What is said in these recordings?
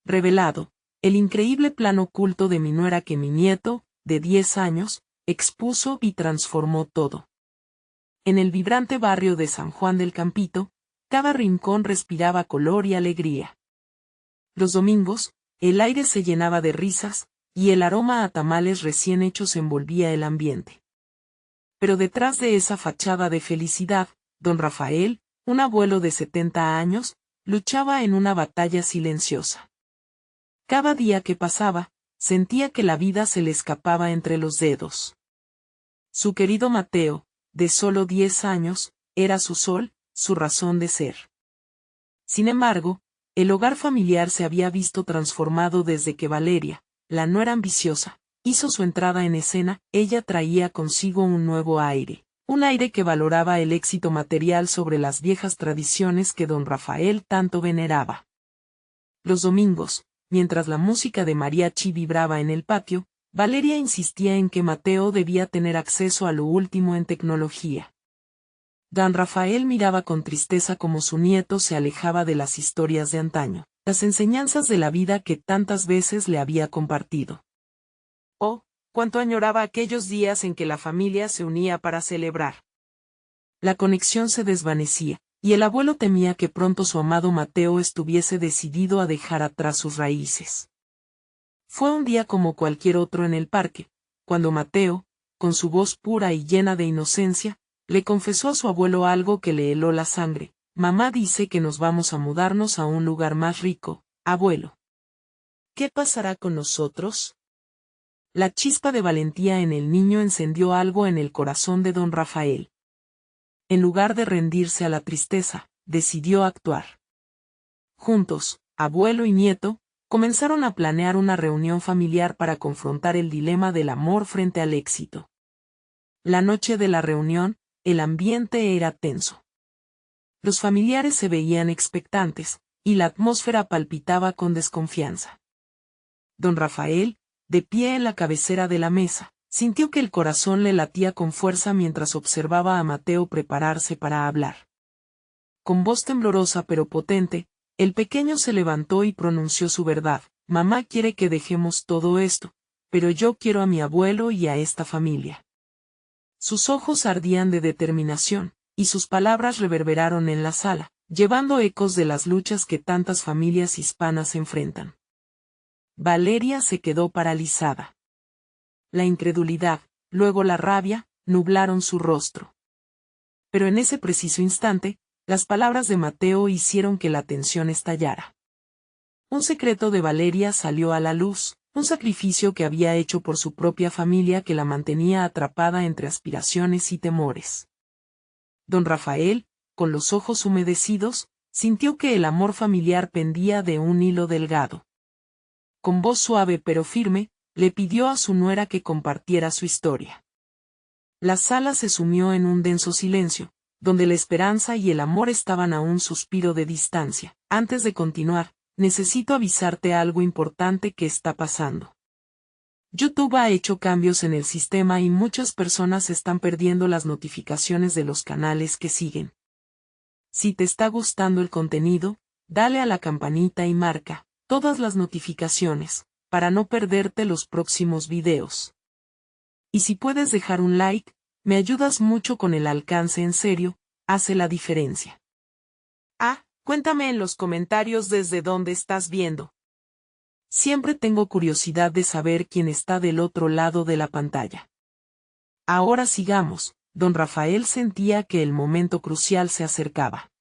revelado, el increíble plan oculto de mi nuera que mi nieto, de 10 años, expuso y transformó todo. En el vibrante barrio de San Juan del Campito, cada rincón respiraba color y alegría. Los domingos, el aire se llenaba de risas, y el aroma a tamales recién hechos envolvía el ambiente. Pero detrás de esa fachada de felicidad, don Rafael, un abuelo de 70 años, luchaba en una batalla silenciosa. Cada día que pasaba, sentía que la vida se le escapaba entre los dedos. Su querido Mateo, de solo 10 años, era su sol, su razón de ser. Sin embargo, el hogar familiar se había visto transformado desde que Valeria, la nuera ambiciosa, hizo su entrada en escena. Ella traía consigo un nuevo aire, un aire que valoraba el éxito material sobre las viejas tradiciones que don Rafael tanto veneraba. Los domingos, mientras la música de mariachi vibraba en el patio, Valeria insistía en que Mateo debía tener acceso a lo último en tecnología. Don Rafael miraba con tristeza como su nieto se alejaba de las historias de antaño, las enseñanzas de la vida que tantas veces le había compartido. Oh, cuánto añoraba aquellos días en que la familia se unía para celebrar. La conexión se desvanecía, y el abuelo temía que pronto su amado Mateo estuviese decidido a dejar atrás sus raíces. Fue un día como cualquier otro en el parque, cuando Mateo, con su voz pura y llena de inocencia, le confesó a su abuelo algo que le heló la sangre. Mamá dice que nos vamos a mudarnos a un lugar más rico, abuelo. ¿Qué pasará con nosotros? La chispa de valentía en el niño encendió algo en el corazón de don Rafael. En lugar de rendirse a la tristeza, decidió actuar. Juntos, abuelo y nieto, comenzaron a planear una reunión familiar para confrontar el dilema del amor frente al éxito. La noche de la reunión, el ambiente era tenso. Los familiares se veían expectantes, y la atmósfera palpitaba con desconfianza. Don Rafael, de pie en la cabecera de la mesa, sintió que el corazón le latía con fuerza mientras observaba a Mateo prepararse para hablar. Con voz temblorosa pero potente, el pequeño se levantó y pronunció su verdad. Mamá quiere que dejemos todo esto, pero yo quiero a mi abuelo y a esta familia. Sus ojos ardían de determinación, y sus palabras reverberaron en la sala, llevando ecos de las luchas que tantas familias hispanas enfrentan. Valeria se quedó paralizada. La incredulidad, luego la rabia, nublaron su rostro. Pero en ese preciso instante, las palabras de Mateo hicieron que la tensión estallara. Un secreto de Valeria salió a la luz, un sacrificio que había hecho por su propia familia que la mantenía atrapada entre aspiraciones y temores. Don Rafael, con los ojos humedecidos, sintió que el amor familiar pendía de un hilo delgado. Con voz suave pero firme, le pidió a su nuera que compartiera su historia. La sala se sumió en un denso silencio, donde la esperanza y el amor estaban a un suspiro de distancia. Antes de continuar, necesito avisarte algo importante que está pasando. YouTube ha hecho cambios en el sistema y muchas personas están perdiendo las notificaciones de los canales que siguen. Si te está gustando el contenido, dale a la campanita y marca todas las notificaciones, para no perderte los próximos videos. Y si puedes dejar un like, me ayudas mucho con el alcance, en serio, hace la diferencia. Cuéntame en los comentarios desde dónde estás viendo. Siempre tengo curiosidad de saber quién está del otro lado de la pantalla. Ahora sigamos. Don Rafael sentía que el momento crucial se acercaba.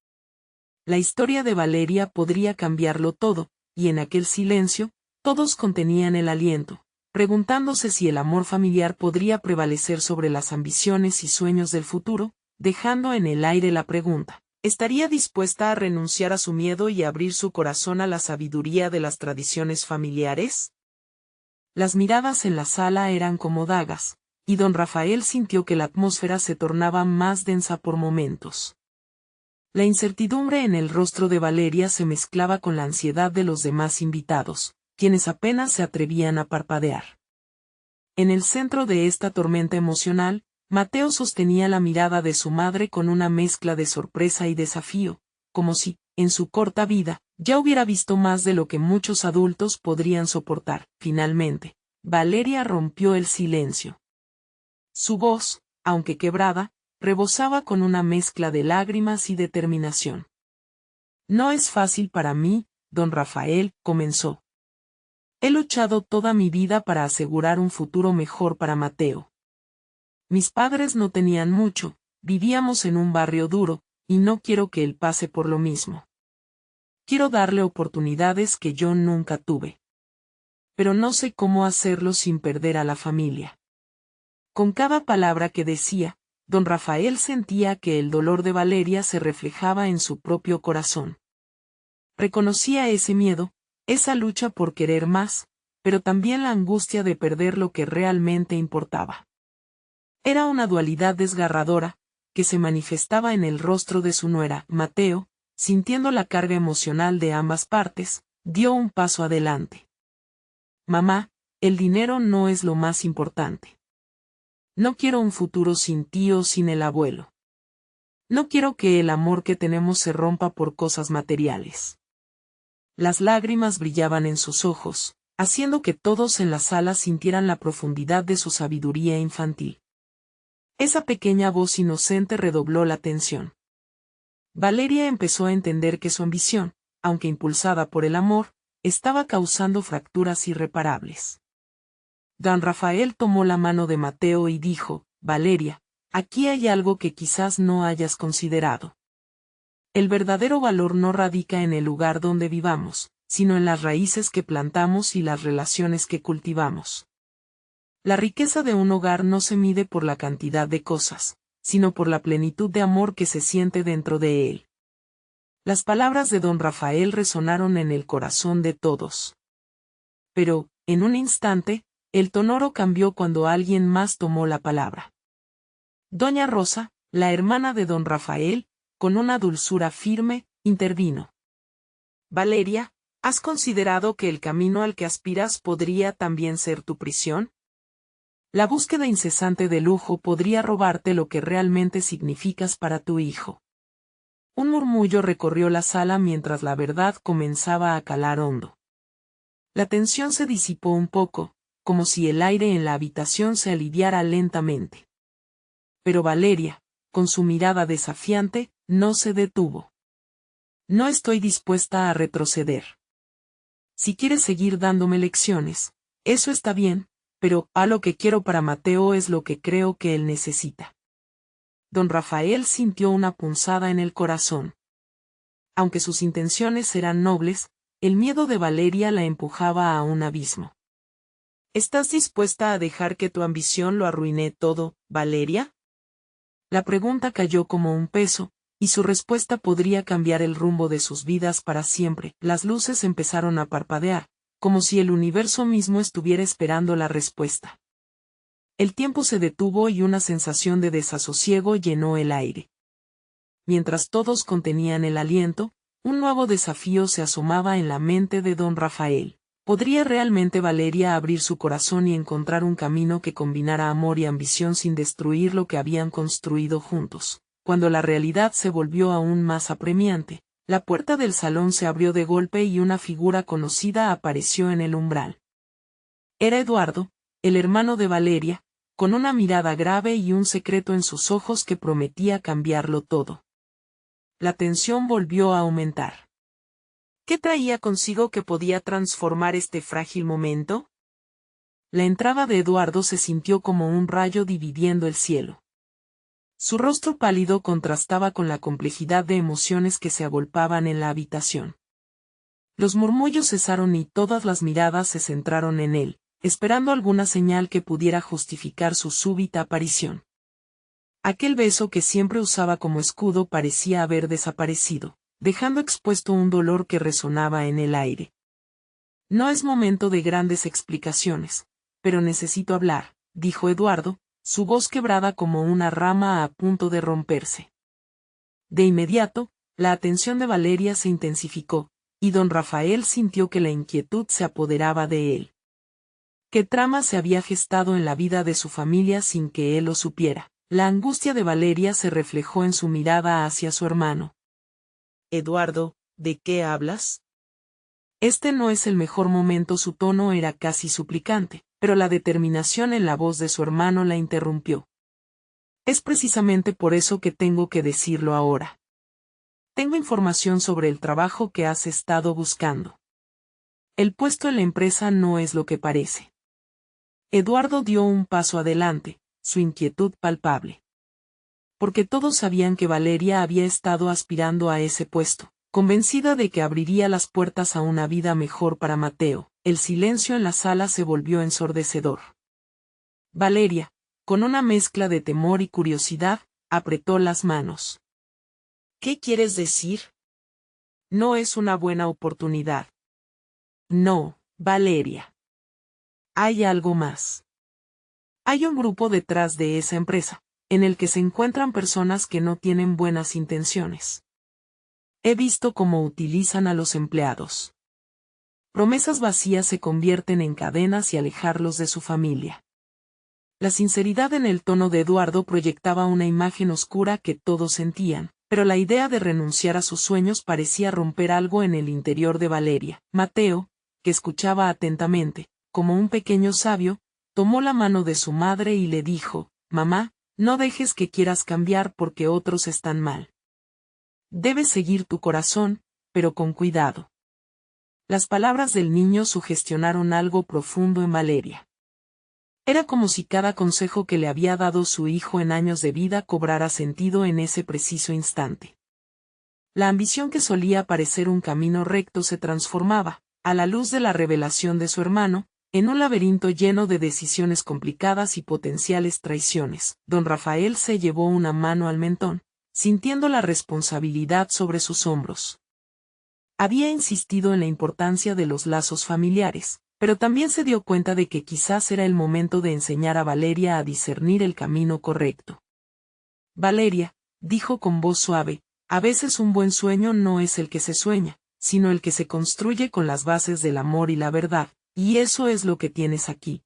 La historia de Valeria podría cambiarlo todo, y en aquel silencio, todos contenían el aliento, preguntándose si el amor familiar podría prevalecer sobre las ambiciones y sueños del futuro, dejando en el aire la pregunta. ¿Estaría dispuesta a renunciar a su miedo y abrir su corazón a la sabiduría de las tradiciones familiares? Las miradas en la sala eran como dagas, y don Rafael sintió que la atmósfera se tornaba más densa por momentos. La incertidumbre en el rostro de Valeria se mezclaba con la ansiedad de los demás invitados, quienes apenas se atrevían a parpadear. En el centro de esta tormenta emocional, Mateo sostenía la mirada de su madre con una mezcla de sorpresa y desafío, como si, en su corta vida, Ya hubiera visto más de lo que muchos adultos podrían soportar. Finalmente, Valeria rompió el silencio. Su voz, aunque quebrada, rebosaba con una mezcla de lágrimas y determinación. No es fácil para mí, don Rafael, comenzó. He luchado toda mi vida para asegurar un futuro mejor para Mateo. Mis padres no tenían mucho, vivíamos en un barrio duro, y no quiero que él pase por lo mismo. Quiero darle oportunidades que yo nunca tuve. Pero no sé cómo hacerlo sin perder a la familia. Con cada palabra que decía, don Rafael sentía que el dolor de Valeria se reflejaba en su propio corazón. Reconocía ese miedo, esa lucha por querer más, pero también la angustia de perder lo que realmente importaba. Era una dualidad desgarradora, que se manifestaba en el rostro de su nuera. Mateo, sintiendo la carga emocional de ambas partes, dio un paso adelante. Mamá, el dinero no es lo más importante. No quiero un futuro sin ti o sin el abuelo. No quiero que el amor que tenemos se rompa por cosas materiales. Las lágrimas brillaban en sus ojos, haciendo que todos en la sala sintieran la profundidad de su sabiduría infantil. Esa pequeña voz inocente redobló la tensión. Valeria empezó a entender que su ambición, aunque impulsada por el amor, estaba causando fracturas irreparables. Don Rafael tomó la mano de Mateo y dijo, Valeria, aquí hay algo que quizás no hayas considerado. El verdadero valor no radica en el lugar donde vivamos, sino en las raíces que plantamos y las relaciones que cultivamos. La riqueza de un hogar no se mide por la cantidad de cosas, sino por la plenitud de amor que se siente dentro de él. Las palabras de don Rafael resonaron en el corazón de todos. Pero, en un instante, el tonoro cambió cuando alguien más tomó la palabra. Doña Rosa, la hermana de don Rafael, con una dulzura firme, intervino. Valeria, ¿has considerado que el camino al que aspiras podría también ser tu prisión? La búsqueda incesante de lujo podría robarte lo que realmente significas para tu hijo. Un murmullo recorrió la sala mientras la verdad comenzaba a calar hondo. La tensión se disipó un poco, como si el aire en la habitación se aliviara lentamente. Pero Valeria, con su mirada desafiante, no se detuvo. No estoy dispuesta a retroceder. Si quieres seguir dándome lecciones, eso está bien, pero lo que quiero para Mateo es lo que creo que él necesita. Don Rafael sintió una punzada en el corazón. Aunque sus intenciones eran nobles, el miedo de Valeria la empujaba a un abismo. ¿Estás dispuesta a dejar que tu ambición lo arruine todo, Valeria? La pregunta cayó como un peso, y su respuesta podría cambiar el rumbo de sus vidas para siempre. Las luces empezaron a parpadear, como si el universo mismo estuviera esperando la respuesta. El tiempo se detuvo y una sensación de desasosiego llenó el aire. Mientras todos contenían el aliento, un nuevo desafío se asomaba en la mente de don Rafael. ¿Podría realmente Valeria abrir su corazón y encontrar un camino que combinara amor y ambición sin destruir lo que habían construido juntos? Cuando la realidad se volvió aún más apremiante, la puerta del salón se abrió de golpe y una figura conocida apareció en el umbral. Era Eduardo, el hermano de Valeria, con una mirada grave y un secreto en sus ojos que prometía cambiarlo todo. La tensión volvió a aumentar. ¿Qué traía consigo que podía transformar este frágil momento? La entrada de Eduardo se sintió como un rayo dividiendo el cielo. Su rostro pálido contrastaba con la complejidad de emociones que se agolpaban en la habitación. Los murmullos cesaron y todas las miradas se centraron en él, esperando alguna señal que pudiera justificar su súbita aparición. Aquel beso que siempre usaba como escudo parecía haber desaparecido, dejando expuesto un dolor que resonaba en el aire. No es momento de grandes explicaciones, pero necesito hablar, dijo Eduardo, su voz quebrada como una rama a punto de romperse. De inmediato, la atención de Valeria se intensificó, y don Rafael sintió que la inquietud se apoderaba de él. ¿Qué trama se había gestado en la vida de su familia sin que él lo supiera? La angustia de Valeria se reflejó en su mirada hacia su hermano. Eduardo, ¿de qué hablas? Este no es el mejor momento. Su tono era casi suplicante, pero la determinación en la voz de su hermano la interrumpió. Es precisamente por eso que tengo que decirlo ahora. Tengo información sobre el trabajo que has estado buscando. El puesto en la empresa no es lo que parece. Eduardo dio un paso adelante, su inquietud palpable. Porque todos sabían que Valeria había estado aspirando a ese puesto, convencida de que abriría las puertas a una vida mejor para Mateo. El silencio en la sala se volvió ensordecedor. Valeria, con una mezcla de temor y curiosidad, apretó las manos. ¿Qué quieres decir? No es una buena oportunidad. No, Valeria. Hay algo más. Hay un grupo detrás de esa empresa, en el que se encuentran personas que no tienen buenas intenciones. He visto cómo utilizan a los empleados. Promesas vacías se convierten en cadenas y alejarlos de su familia. La sinceridad en el tono de Eduardo proyectaba una imagen oscura que todos sentían, pero la idea de renunciar a sus sueños parecía romper algo en el interior de Valeria. Mateo, que escuchaba atentamente, como un pequeño sabio, tomó la mano de su madre y le dijo: «Mamá, no dejes que quieras cambiar porque otros están mal. Debes seguir tu corazón, pero con cuidado». Las palabras del niño sugestionaron algo profundo en Valeria. Era como si cada consejo que le había dado su hijo en años de vida cobrara sentido en ese preciso instante. La ambición que solía parecer un camino recto se transformaba, a la luz de la revelación de su hermano, en un laberinto lleno de decisiones complicadas y potenciales traiciones. Don Rafael se llevó una mano al mentón, sintiendo la responsabilidad sobre sus hombros. Había insistido en la importancia de los lazos familiares, pero también se dio cuenta de que quizás era el momento de enseñar a Valeria a discernir el camino correcto. «Valeria», dijo con voz suave, «a veces un buen sueño no es el que se sueña, sino el que se construye con las bases del amor y la verdad, y eso es lo que tienes aquí».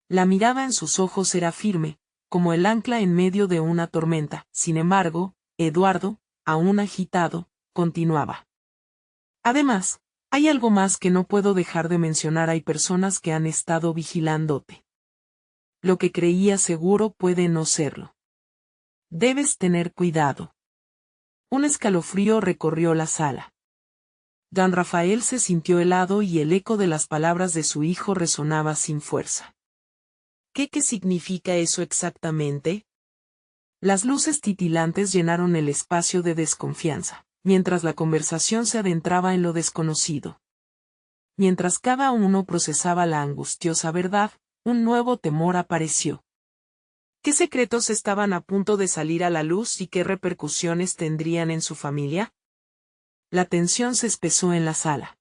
La mirada en sus ojos era firme, como el ancla en medio de una tormenta. Sin embargo, Eduardo, aún agitado, continuaba. «Además, hay algo más que no puedo dejar de mencionar. Hay personas que han estado vigilándote. Lo que creías seguro puede no serlo. Debes tener cuidado». Un escalofrío recorrió la sala. Don Rafael se sintió helado y el eco de las palabras de su hijo resonaba sin fuerza. ¿Qué significa eso exactamente? Las luces titilantes llenaron el espacio de desconfianza, mientras la conversación se adentraba en lo desconocido. Mientras cada uno procesaba la angustiosa verdad, un nuevo temor apareció. ¿Qué secretos estaban a punto de salir a la luz y qué repercusiones tendrían en su familia? La tensión se espesó en la sala.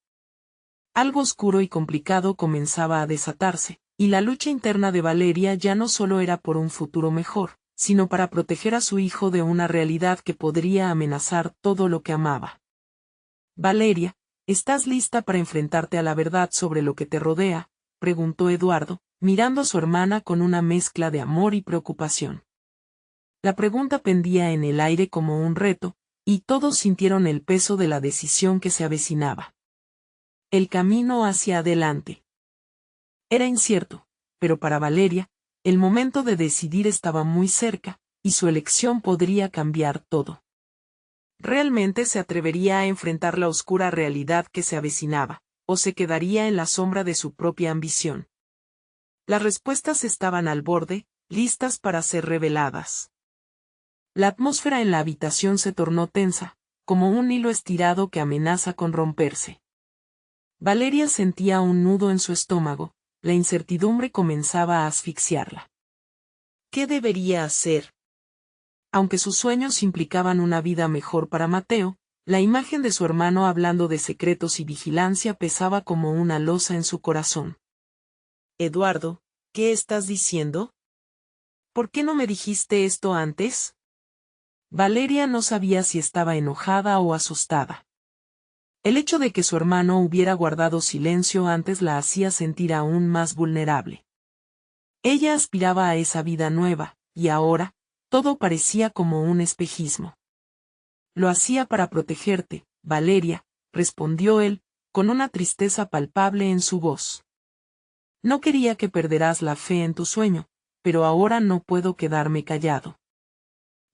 Algo oscuro y complicado comenzaba a desatarse, y la lucha interna de Valeria ya no solo era por un futuro mejor, sino para proteger a su hijo de una realidad que podría amenazar todo lo que amaba. «Valeria, ¿estás lista para enfrentarte a la verdad sobre lo que te rodea?», preguntó Eduardo, mirando a su hermana con una mezcla de amor y preocupación. La pregunta pendía en el aire como un reto, y todos sintieron el peso de la decisión que se avecinaba. El camino hacia adelante era incierto, pero para Valeria, el momento de decidir estaba muy cerca, y su elección podría cambiar todo. ¿Realmente se atrevería a enfrentar la oscura realidad que se avecinaba, o se quedaría en la sombra de su propia ambición? Las respuestas estaban al borde, listas para ser reveladas. La atmósfera en la habitación se tornó tensa, como un hilo estirado que amenaza con romperse. Valeria sentía un nudo en su estómago, la incertidumbre comenzaba a asfixiarla. ¿Qué debería hacer? Aunque sus sueños implicaban una vida mejor para Mateo, la imagen de su hermano hablando de secretos y vigilancia pesaba como una losa en su corazón. «Eduardo, ¿qué estás diciendo? ¿Por qué no me dijiste esto antes?» Valeria no sabía si estaba enojada o asustada. El hecho de que su hermano hubiera guardado silencio antes la hacía sentir aún más vulnerable. Ella aspiraba a esa vida nueva, y ahora, todo parecía como un espejismo. «Lo hacía para protegerte, Valeria», respondió él, con una tristeza palpable en su voz. No quería que perderás la fe en tu sueño, pero ahora no puedo quedarme callado.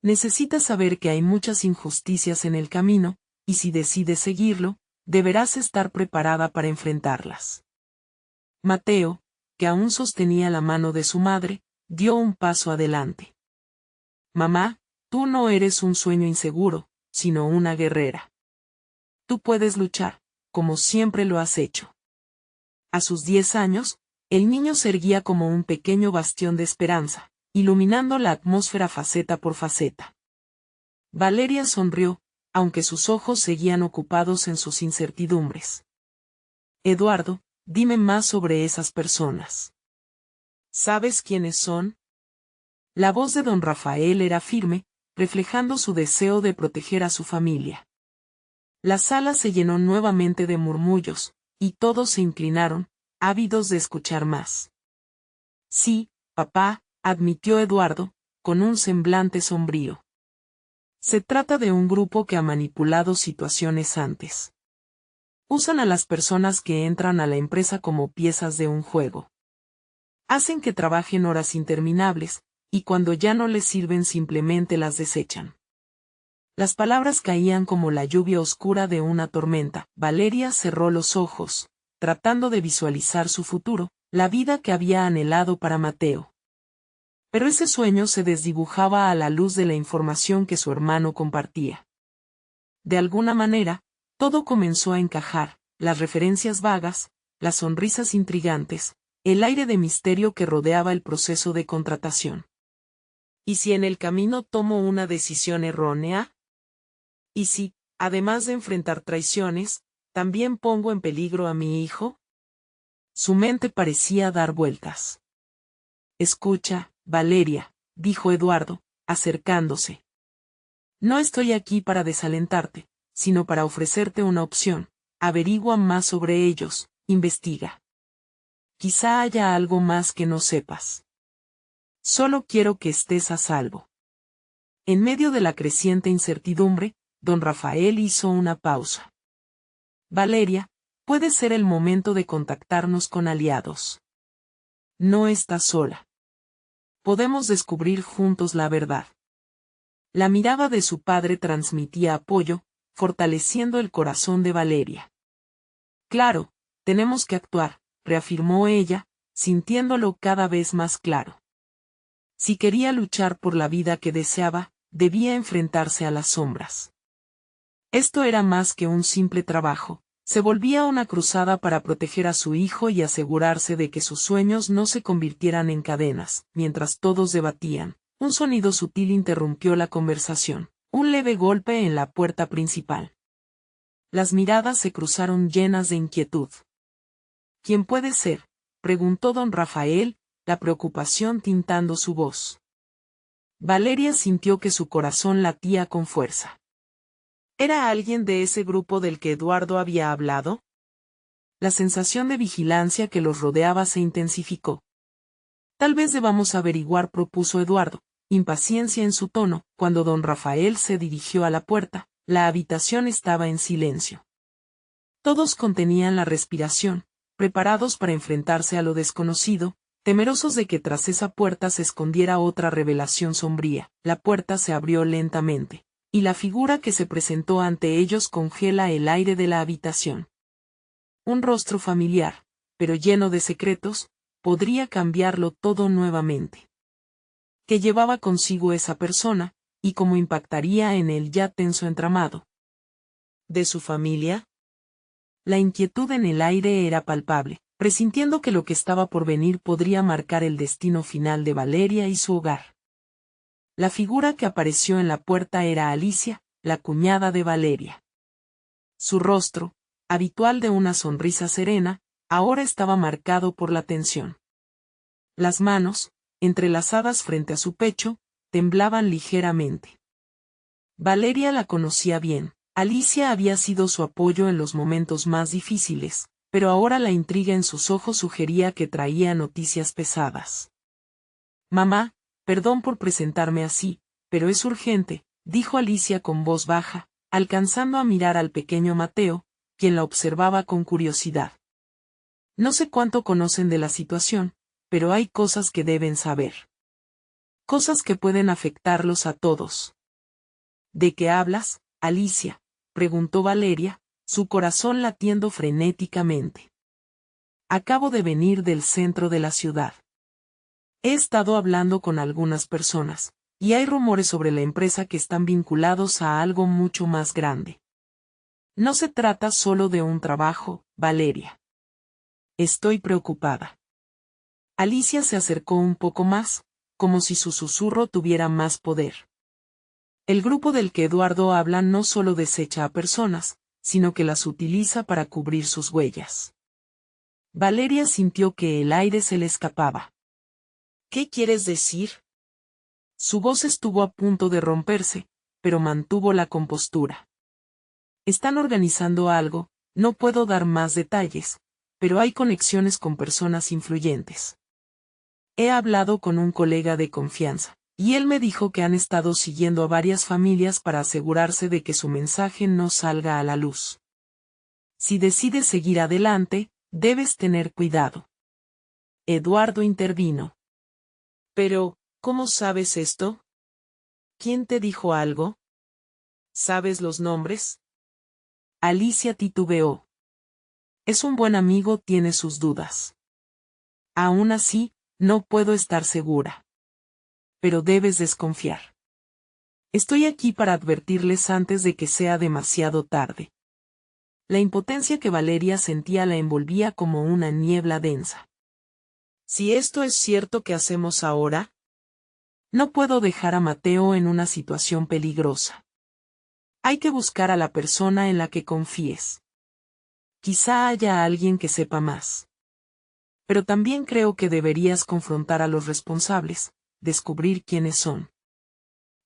Necesitas saber que hay muchas injusticias en el camino, y si decides seguirlo, deberás estar preparada para enfrentarlas. Mateo, que aún sostenía la mano de su madre, dio un paso adelante. Mamá, tú no eres un sueño inseguro, sino una guerrera. Tú puedes luchar, como siempre lo has hecho. A sus 10 años, el niño se erguía como un pequeño bastión de esperanza, iluminando la atmósfera faceta por faceta. Valeria sonrió, aunque sus ojos seguían ocupados en sus incertidumbres. Eduardo, dime más sobre esas personas. ¿Sabes quiénes son? La voz de don Rafael era firme, reflejando su deseo de proteger a su familia. La sala se llenó nuevamente de murmullos, y todos se inclinaron, ávidos de escuchar más. Sí, papá, admitió Eduardo, con un semblante sombrío. Se trata de un grupo que ha manipulado situaciones antes. Usan a las personas que entran a la empresa como piezas de un juego. Hacen que trabajen horas interminables, y cuando ya no les sirven simplemente las desechan. Las palabras caían como la lluvia oscura de una tormenta. Valeria cerró los ojos, tratando de visualizar su futuro, la vida que había anhelado para Mateo. Pero ese sueño se desdibujaba a la luz de la información que su hermano compartía. De alguna manera, todo comenzó a encajar, las referencias vagas, las sonrisas intrigantes, el aire de misterio que rodeaba el proceso de contratación. ¿Y si en el camino tomo una decisión errónea? ¿Y si, además de enfrentar traiciones, también pongo en peligro a mi hijo? Su mente parecía dar vueltas. Escucha, Valeria, dijo Eduardo, acercándose. No estoy aquí para desalentarte, sino para ofrecerte una opción. Averigua más sobre ellos, investiga. Quizá haya algo más que no sepas. Solo quiero que estés a salvo. En medio de la creciente incertidumbre, don Rafael hizo una pausa. Valeria, puede ser el momento de contactarnos con aliados. No estás sola. Podemos descubrir juntos la verdad. La mirada de su padre transmitía apoyo, fortaleciendo el corazón de Valeria. Claro, tenemos que actuar, reafirmó ella, sintiéndolo cada vez más claro. Si quería luchar por la vida que deseaba, debía enfrentarse a las sombras. Esto era más que un simple trabajo, se volvía una cruzada para proteger a su hijo y asegurarse de que sus sueños no se convirtieran en cadenas. Mientras todos debatían, un sonido sutil interrumpió la conversación, un leve golpe en la puerta principal. Las miradas se cruzaron llenas de inquietud. ¿Quién puede ser?, preguntó don Rafael, la preocupación tintando su voz. Valeria sintió que su corazón latía con fuerza. ¿Era alguien de ese grupo del que Eduardo había hablado? La sensación de vigilancia que los rodeaba se intensificó. Tal vez debamos averiguar, propuso Eduardo, impaciencia en su tono. Cuando don Rafael se dirigió a la puerta, la habitación estaba en silencio. Todos contenían la respiración, preparados para enfrentarse a lo desconocido, temerosos de que tras esa puerta se escondiera otra revelación sombría. La puerta se abrió lentamente, y la figura que se presentó ante ellos congela el aire de la habitación. Un rostro familiar, pero lleno de secretos, podría cambiarlo todo nuevamente. ¿Qué llevaba consigo esa persona, y cómo impactaría en el ya tenso entramado de su familia? La inquietud en el aire era palpable, presintiendo que lo que estaba por venir podría marcar el destino final de Valeria y su hogar. La figura que apareció en la puerta era Alicia, la cuñada de Valeria. Su rostro, habitual de una sonrisa serena, ahora estaba marcado por la tensión. Las manos, entrelazadas frente a su pecho, temblaban ligeramente. Valeria la conocía bien. Alicia había sido su apoyo en los momentos más difíciles, pero ahora la intriga en sus ojos sugería que traía noticias pesadas. Mamá, perdón por presentarme así, pero es urgente, dijo Alicia con voz baja, alcanzando a mirar al pequeño Mateo, quien la observaba con curiosidad. No sé cuánto conocen de la situación, pero hay cosas que deben saber. Cosas que pueden afectarlos a todos. ¿De qué hablas, Alicia?, preguntó Valeria, su corazón latiendo frenéticamente. Acabo de venir del centro de la ciudad. He estado hablando con algunas personas, y hay rumores sobre la empresa que están vinculados a algo mucho más grande. No se trata solo de un trabajo, Valeria. Estoy preocupada. Alicia se acercó un poco más, como si su susurro tuviera más poder. El grupo del que Eduardo habla no solo desecha a personas, sino que las utiliza para cubrir sus huellas. Valeria sintió que el aire se le escapaba. ¿Qué quieres decir? Su voz estuvo a punto de romperse, pero mantuvo la compostura. Están organizando algo, no puedo dar más detalles, pero hay conexiones con personas influyentes. He hablado con un colega de confianza, y él me dijo que han estado siguiendo a varias familias para asegurarse de que su mensaje no salga a la luz. Si decides seguir adelante, debes tener cuidado. Eduardo intervino. Pero, ¿cómo sabes esto? ¿Quién te dijo algo? ¿Sabes los nombres? Alicia titubeó. Es un buen amigo, tiene sus dudas. Aún así, no puedo estar segura. Pero debes desconfiar. Estoy aquí para advertirles antes de que sea demasiado tarde. La impotencia que Valeria sentía la envolvía como una niebla densa. Si esto es cierto, ¿qué hacemos ahora? No puedo dejar a Mateo en una situación peligrosa. Hay que buscar a la persona en la que confíes. Quizá haya alguien que sepa más. Pero también creo que deberías confrontar a los responsables, descubrir quiénes son.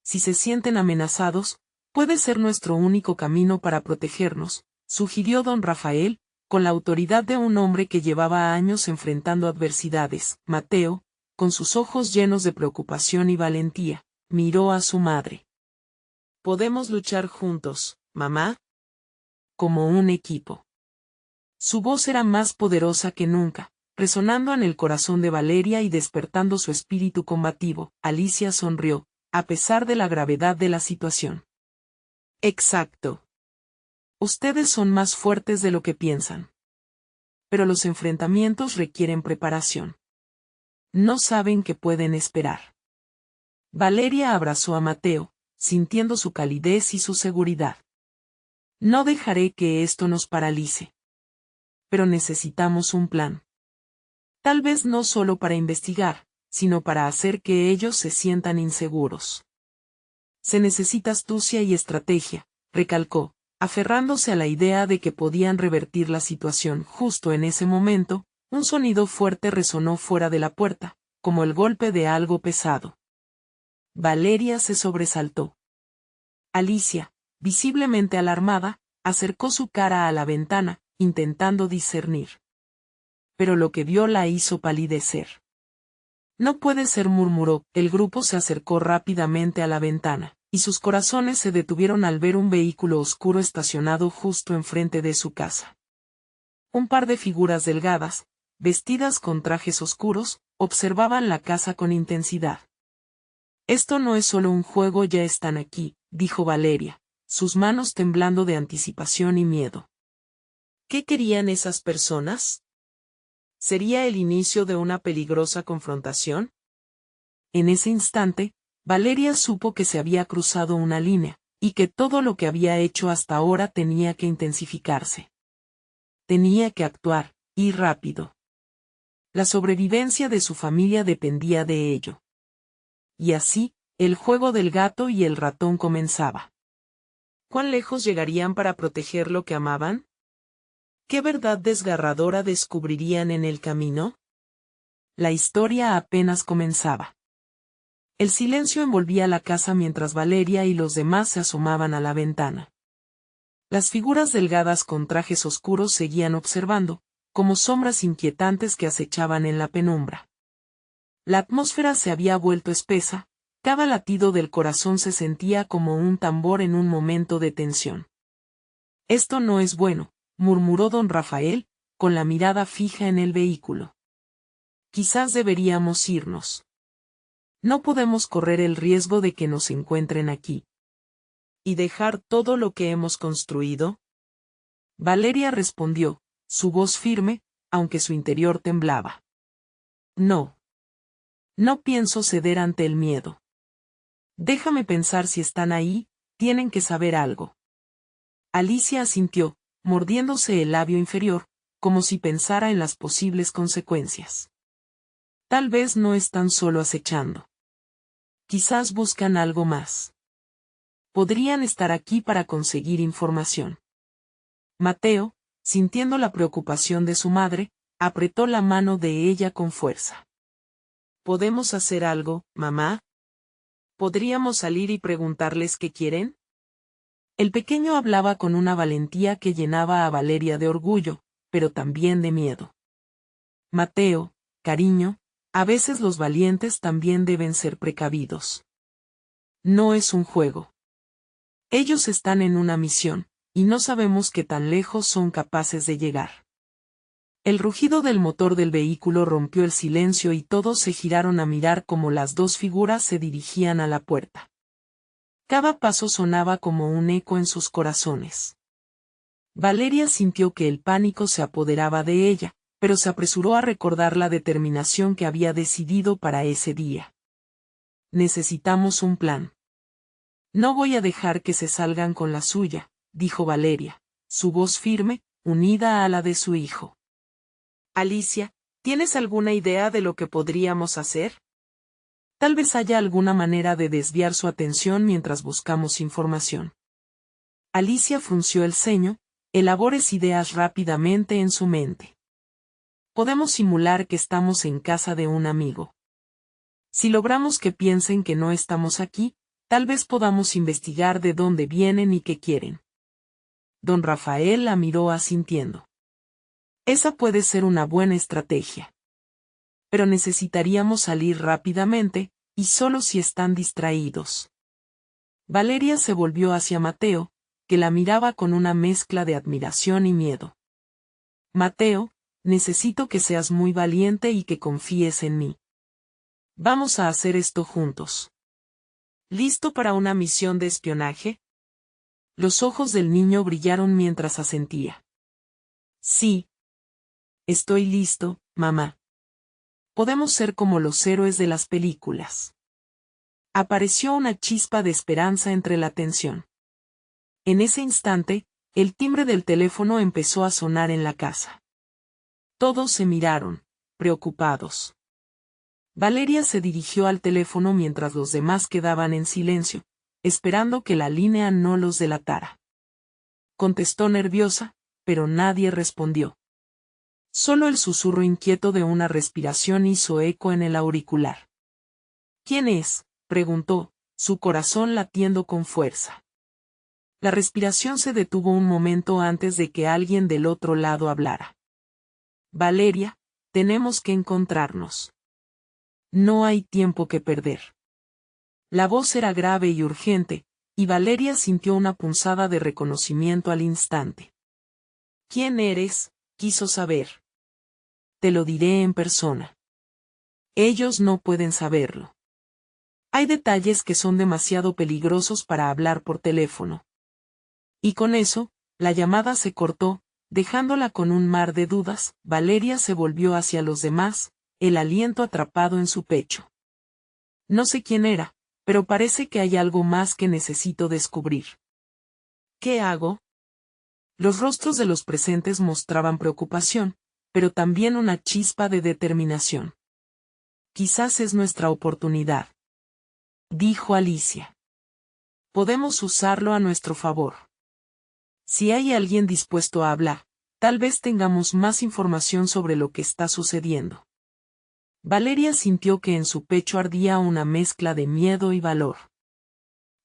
Si se sienten amenazados, puede ser nuestro único camino para protegernos, sugirió don Rafael, con la autoridad de un hombre que llevaba años enfrentando adversidades. Mateo, con sus ojos llenos de preocupación y valentía, miró a su madre. ¿Podemos luchar juntos, mamá? Como un equipo. Su voz era más poderosa que nunca, resonando en el corazón de Valeria y despertando su espíritu combativo. Alicia sonrió, a pesar de la gravedad de la situación. Exacto. Ustedes son más fuertes de lo que piensan. Pero los enfrentamientos requieren preparación. No saben qué pueden esperar. Valeria abrazó a Mateo, sintiendo su calidez y su seguridad. No dejaré que esto nos paralice. Pero necesitamos un plan. Tal vez no solo para investigar, sino para hacer que ellos se sientan inseguros. Se necesita astucia y estrategia, recalcó, aferrándose a la idea de que podían revertir la situación. Justo en ese momento, un sonido fuerte resonó fuera de la puerta, como el golpe de algo pesado. Valeria se sobresaltó. Alicia, visiblemente alarmada, acercó su cara a la ventana, intentando discernir. Pero lo que vio la hizo palidecer. No puede ser, murmuró. El grupo se acercó rápidamente a la ventana, y sus corazones se detuvieron al ver un vehículo oscuro estacionado justo enfrente de su casa. Un par de figuras delgadas, vestidas con trajes oscuros, observaban la casa con intensidad. Esto no es solo un juego, ya están aquí, dijo Valeria, sus manos temblando de anticipación y miedo. ¿Qué querían esas personas? ¿Sería el inicio de una peligrosa confrontación? En ese instante, Valeria supo que se había cruzado una línea, y que todo lo que había hecho hasta ahora tenía que intensificarse. Tenía que actuar, y rápido. La sobrevivencia de su familia dependía de ello. Y así, el juego del gato y el ratón comenzaba. ¿Cuán lejos llegarían para proteger lo que amaban? ¿Qué verdad desgarradora descubrirían en el camino? La historia apenas comenzaba. El silencio envolvía la casa mientras Valeria y los demás se asomaban a la ventana. Las figuras delgadas con trajes oscuros seguían observando, como sombras inquietantes que acechaban en la penumbra. La atmósfera se había vuelto espesa, cada latido del corazón se sentía como un tambor en un momento de tensión. Esto no es bueno, murmuró don Rafael, con la mirada fija en el vehículo. Quizás deberíamos irnos. No podemos correr el riesgo de que nos encuentren aquí. ¿Y dejar todo lo que hemos construido? Valeria respondió, su voz firme, aunque su interior temblaba. No. No pienso ceder ante el miedo. Déjame pensar si están ahí, tienen que saber algo. Alicia asintió, mordiéndose el labio inferior, como si pensara en las posibles consecuencias. Tal vez no están solo acechando. Quizás buscan algo más. Podrían estar aquí para conseguir información. Mateo, sintiendo la preocupación de su madre, apretó la mano de ella con fuerza. ¿Podemos hacer algo, mamá? ¿Podríamos salir y preguntarles qué quieren? El pequeño hablaba con una valentía que llenaba a Valeria de orgullo, pero también de miedo. Mateo, cariño, a veces los valientes también deben ser precavidos. No es un juego. Ellos están en una misión, y no sabemos qué tan lejos son capaces de llegar. El rugido del motor del vehículo rompió el silencio y todos se giraron a mirar cómo las dos figuras se dirigían a la puerta. Cada paso sonaba como un eco en sus corazones. Valeria sintió que el pánico se apoderaba de ella, pero se apresuró a recordar la determinación que había decidido para ese día. Necesitamos un plan. No voy a dejar que se salgan con la suya, dijo Valeria, su voz firme, unida a la de su hijo. Alicia, ¿tienes alguna idea de lo que podríamos hacer? Tal vez haya alguna manera de desviar su atención mientras buscamos información. Alicia frunció el ceño, elabores ideas rápidamente en su mente. Podemos simular que estamos en casa de un amigo. Si logramos que piensen que no estamos aquí, tal vez podamos investigar de dónde vienen y qué quieren. Don Rafael la miró asintiendo. Esa puede ser una buena estrategia. Pero necesitaríamos salir rápidamente, y solo si están distraídos. Valeria se volvió hacia Mateo, que la miraba con una mezcla de admiración y miedo. Mateo, necesito que seas muy valiente y que confíes en mí. Vamos a hacer esto juntos. ¿Listo para una misión de espionaje? Los ojos del niño brillaron mientras asentía. Sí. Estoy listo, mamá. Podemos ser como los héroes de las películas. Apareció una chispa de esperanza entre la tensión. En ese instante, el timbre del teléfono empezó a sonar en la casa. Todos se miraron, preocupados. Valeria se dirigió al teléfono mientras los demás quedaban en silencio, esperando que la línea no los delatara. Contestó nerviosa, pero nadie respondió. Solo el susurro inquieto de una respiración hizo eco en el auricular. ¿Quién es?, preguntó, su corazón latiendo con fuerza. La respiración se detuvo un momento antes de que alguien del otro lado hablara. Valeria, tenemos que encontrarnos. No hay tiempo que perder. La voz era grave y urgente, y Valeria sintió una punzada de reconocimiento al instante. ¿Quién eres?, quiso saber. Te lo diré en persona. Ellos no pueden saberlo. Hay detalles que son demasiado peligrosos para hablar por teléfono. Y con eso, la llamada se cortó, dejándola con un mar de dudas. Valeria se volvió hacia los demás, el aliento atrapado en su pecho. No sé quién era, pero parece que hay algo más que necesito descubrir. ¿Qué hago? Los rostros de los presentes mostraban preocupación, pero también una chispa de determinación. Quizás es nuestra oportunidad, dijo Alicia. Podemos usarlo a nuestro favor. Si hay alguien dispuesto a hablar, tal vez tengamos más información sobre lo que está sucediendo. Valeria sintió que en su pecho ardía una mezcla de miedo y valor.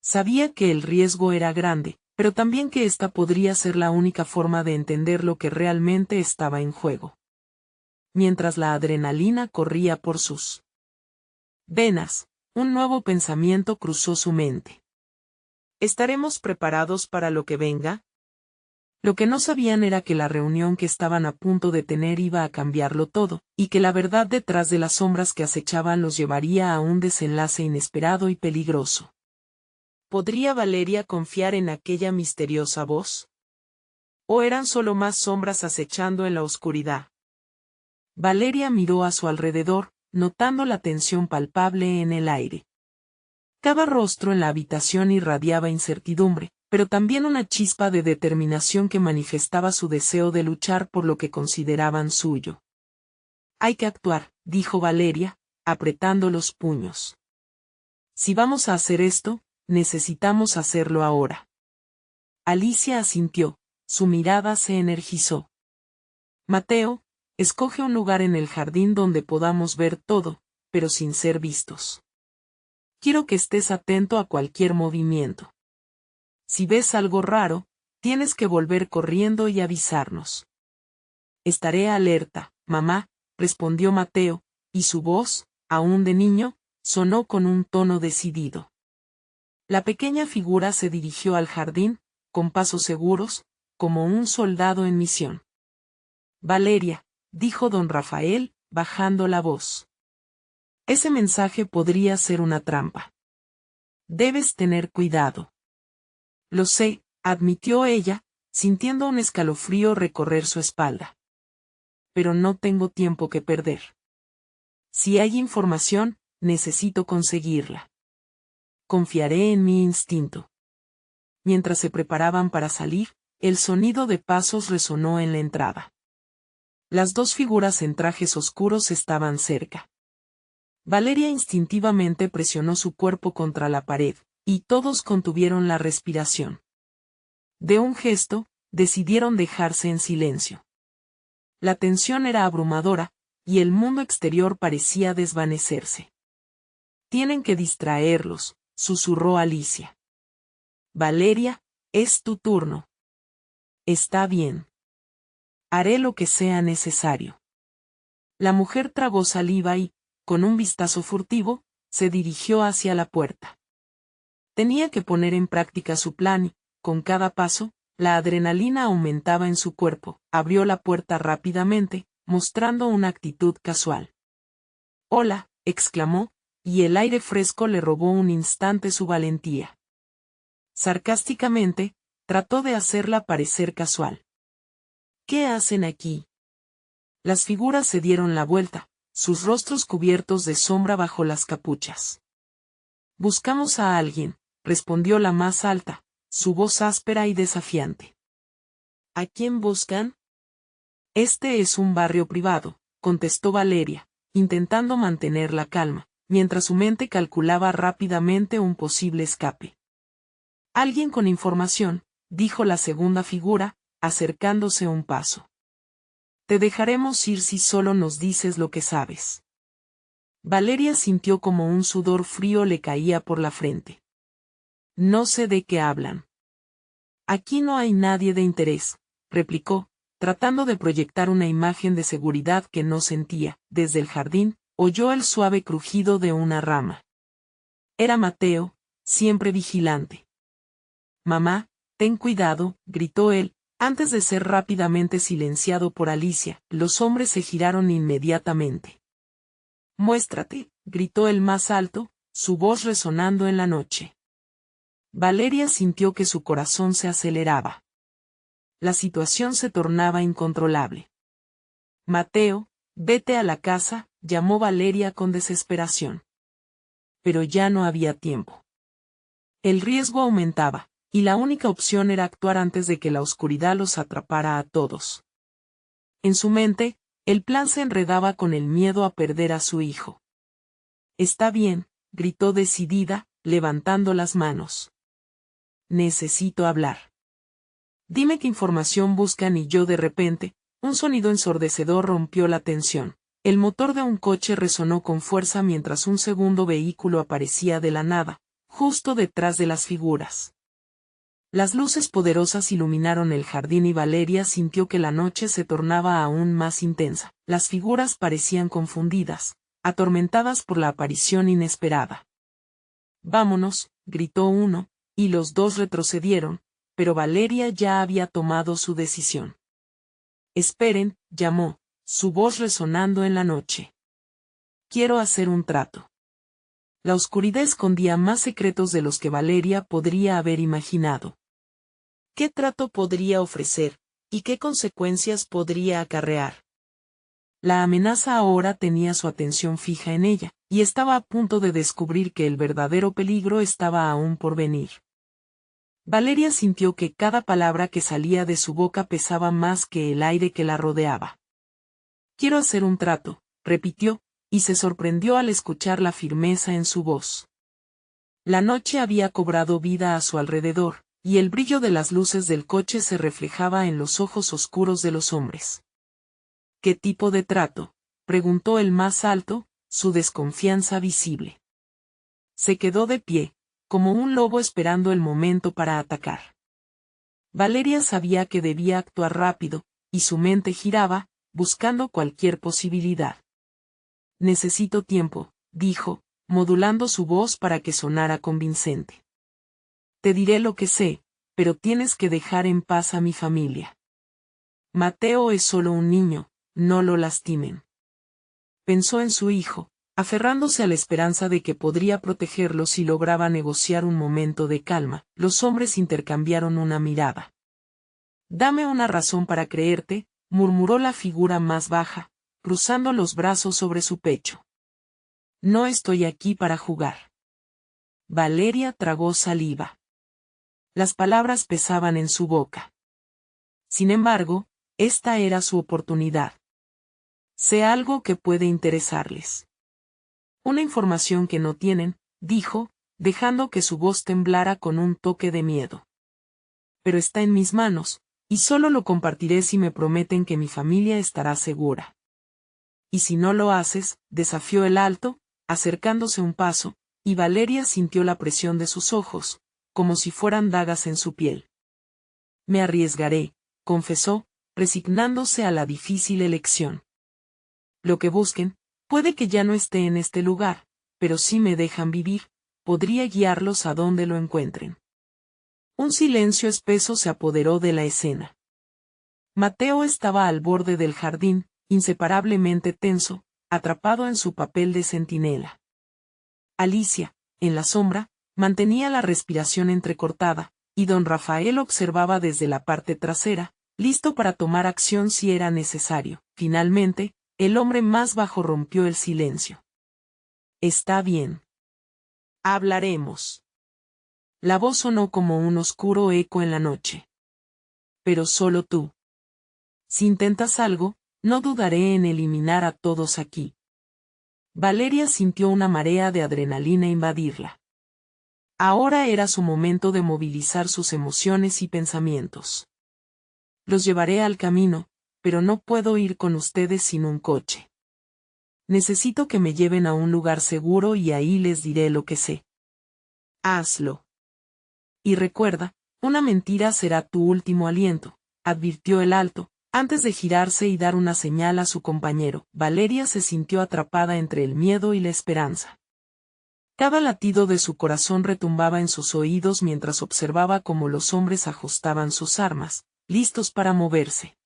Sabía que el riesgo era grande, pero también que esta podría ser la única forma de entender lo que realmente estaba en juego. Mientras la adrenalina corría por sus venas, un nuevo pensamiento cruzó su mente. ¿Estaremos preparados para lo que venga? Lo que no sabían era que la reunión que estaban a punto de tener iba a cambiarlo todo, y que la verdad detrás de las sombras que acechaban los llevaría a un desenlace inesperado y peligroso. ¿Podría Valeria confiar en aquella misteriosa voz? ¿O eran solo más sombras acechando en la oscuridad? Valeria miró a su alrededor, notando la tensión palpable en el aire. Cada rostro en la habitación irradiaba incertidumbre, pero también una chispa de determinación que manifestaba su deseo de luchar por lo que consideraban suyo. Hay que actuar, dijo Valeria, apretando los puños. Si vamos a hacer esto, necesitamos hacerlo ahora. Alicia asintió, su mirada se energizó. Mateo, escoge un lugar en el jardín donde podamos ver todo, pero sin ser vistos. Quiero que estés atento a cualquier movimiento. Si ves algo raro, tienes que volver corriendo y avisarnos. Estaré alerta, mamá, respondió Mateo, y su voz, aún de niño, sonó con un tono decidido. La pequeña figura se dirigió al jardín, con pasos seguros, como un soldado en misión. Valeria, dijo don Rafael, bajando la voz. Ese mensaje podría ser una trampa. Debes tener cuidado. Lo sé, admitió ella, sintiendo un escalofrío recorrer su espalda. Pero no tengo tiempo que perder. Si hay información, necesito conseguirla. Confiaré en mi instinto. Mientras se preparaban para salir, el sonido de pasos resonó en la entrada. Las dos figuras en trajes oscuros estaban cerca. Valeria instintivamente presionó su cuerpo contra la pared, y todos contuvieron la respiración. De un gesto, decidieron dejarse en silencio. La tensión era abrumadora, y el mundo exterior parecía desvanecerse. Tienen que distraerlos, susurró Alicia. Valeria, es tu turno. Está bien. Haré lo que sea necesario. La mujer tragó saliva y, con un vistazo furtivo, se dirigió hacia la puerta. Tenía que poner en práctica su plan y, con cada paso, la adrenalina aumentaba en su cuerpo. Abrió la puerta rápidamente, mostrando una actitud casual. «Hola», exclamó, y el aire fresco le robó un instante su valentía. Sarcásticamente, trató de hacerla parecer casual. «¿Qué hacen aquí?» Las figuras se dieron la vuelta, sus rostros cubiertos de sombra bajo las capuchas. «Buscamos a alguien», respondió la más alta, su voz áspera y desafiante. «¿A quién buscan?» «Este es un barrio privado», contestó Valeria, intentando mantener la calma, mientras su mente calculaba rápidamente un posible escape. «Alguien con información», dijo la segunda figura, acercándose un paso. «Te dejaremos ir si solo nos dices lo que sabes». Valeria sintió como un sudor frío le caía por la frente. «No sé de qué hablan». «Aquí no hay nadie de interés», replicó, tratando de proyectar una imagen de seguridad que no sentía. Desde el jardín, oyó el suave crujido de una rama. Era Mateo, siempre vigilante. «Mamá, ten cuidado», gritó él, antes de ser rápidamente silenciado por Alicia. Los hombres se giraron inmediatamente. «Muéstrate», gritó el más alto, su voz resonando en la noche. Valeria sintió que su corazón se aceleraba. La situación se tornaba incontrolable. «Mateo, vete a la casa», llamó Valeria con desesperación. Pero ya no había tiempo. El riesgo aumentaba, y la única opción era actuar antes de que la oscuridad los atrapara a todos. En su mente, el plan se enredaba con el miedo a perder a su hijo. «Está bien», gritó decidida, levantando las manos. «Necesito hablar. Dime qué información buscan». Y de repente, un sonido ensordecedor rompió la tensión. El motor de un coche resonó con fuerza mientras un segundo vehículo aparecía de la nada, justo detrás de las figuras. Las luces poderosas iluminaron el jardín y Valeria sintió que la noche se tornaba aún más intensa. Las figuras parecían confundidas, atormentadas por la aparición inesperada. «Vámonos», gritó uno, y los dos retrocedieron, pero Valeria ya había tomado su decisión. Esperen, llamó, su voz resonando en la noche. Quiero hacer un trato. La oscuridad escondía más secretos de los que Valeria podría haber imaginado. ¿Qué trato podría ofrecer, y qué consecuencias podría acarrear? La amenaza ahora tenía su atención fija en ella, y estaba a punto de descubrir que el verdadero peligro estaba aún por venir. Valeria sintió que cada palabra que salía de su boca pesaba más que el aire que la rodeaba. Quiero hacer un trato, repitió, y se sorprendió al escuchar la firmeza en su voz. La noche había cobrado vida a su alrededor, y el brillo de las luces del coche se reflejaba en los ojos oscuros de los hombres. ¿Qué tipo de trato?, preguntó el más alto, su desconfianza visible. Se quedó de pie, como un lobo esperando el momento para atacar. Valeria sabía que debía actuar rápido, y su mente giraba, buscando cualquier posibilidad. Necesito tiempo, dijo, modulando su voz para que sonara convincente. Te diré lo que sé, pero tienes que dejar en paz a mi familia. Mateo es solo un niño, no lo lastimen. Pensó en su hijo, aferrándose a la esperanza de que podría protegerlo si lograba negociar un momento de calma. Los hombres intercambiaron una mirada. Dame una razón para creerte, murmuró la figura más baja, cruzando los brazos sobre su pecho. No estoy aquí para jugar. Valeria tragó saliva. Las palabras pesaban en su boca. Sin embargo, esta era su oportunidad. Sé algo que puede interesarles. Una información que no tienen, dijo, dejando que su voz temblara con un toque de miedo. Pero está en mis manos, y solo lo compartiré si me prometen que mi familia estará segura. Y si no lo haces, desafió el alto, acercándose un paso, y Valeria sintió la presión de sus ojos, como si fueran dagas en su piel. Me arriesgaré, confesó, resignándose a la difícil elección. Lo que busquen, puede que ya no esté en este lugar, pero si me dejan vivir, podría guiarlos a donde lo encuentren. Un silencio espeso se apoderó de la escena. Mateo estaba al borde del jardín, inseparablemente tenso, atrapado en su papel de centinela. Alicia, en la sombra, mantenía la respiración entrecortada, y don Rafael observaba desde la parte trasera, listo para tomar acción si era necesario. Finalmente, el hombre más bajo rompió el silencio. Está bien. Hablaremos. La voz sonó como un oscuro eco en la noche. Pero solo tú. Si intentas algo, no dudaré en eliminar a todos aquí. Valeria sintió una marea de adrenalina invadirla. Ahora era su momento de movilizar sus emociones y pensamientos. Los llevaré al camino, pero no puedo ir con ustedes sin un coche. Necesito que me lleven a un lugar seguro y ahí les diré lo que sé. Hazlo. Y recuerda, una mentira será tu último aliento, advirtió el alto, antes de girarse y dar una señal a su compañero. Valeria se sintió atrapada entre el miedo y la esperanza. Cada latido de su corazón retumbaba en sus oídos mientras observaba cómo los hombres ajustaban sus armas, listos para moverse.